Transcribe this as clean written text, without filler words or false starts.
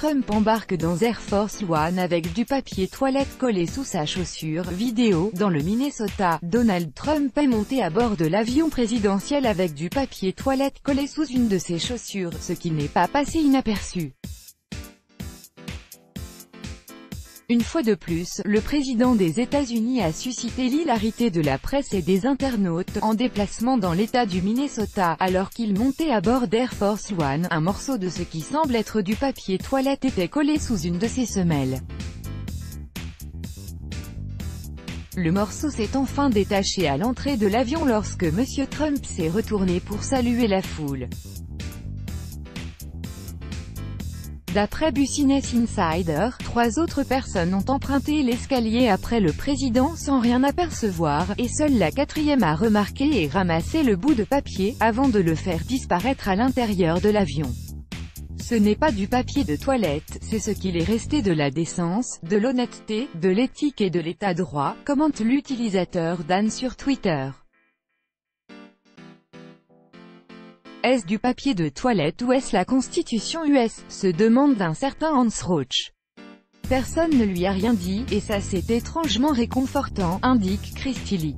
Trump embarque dans Air Force One avec du papier toilette collé sous sa chaussure. Vidéo, dans le Minnesota, Donald Trump est monté à bord de l'avion présidentiel avec du papier toilette collé sous une de ses chaussures, ce qui n'est pas passé inaperçu. Une fois de plus, le président des États-Unis a suscité l'hilarité de la presse et des internautes, en déplacement dans l'État du Minnesota, alors qu'il montait à bord d'Air Force One. Un morceau de ce qui semble être du papier toilette était collé sous une de ses semelles. Le morceau s'est enfin détaché à l'entrée de l'avion lorsque M. Trump s'est retourné pour saluer la foule. D'après Business Insider, 3 autres personnes ont emprunté l'escalier après le président sans rien apercevoir, et seule la 4e a remarqué et ramassé le bout de papier, avant de le faire disparaître à l'intérieur de l'avion. Ce n'est pas du papier de toilette, c'est ce qu'il est resté de la décence, de l'honnêteté, de l'éthique et de l'état de droit, commente l'utilisateur Dan sur Twitter. Est-ce du papier de toilette ou est-ce la Constitution US, se demande un certain Hans Rauch. Personne ne lui a rien dit, et ça c'est étrangement réconfortant, indique Christy Lee.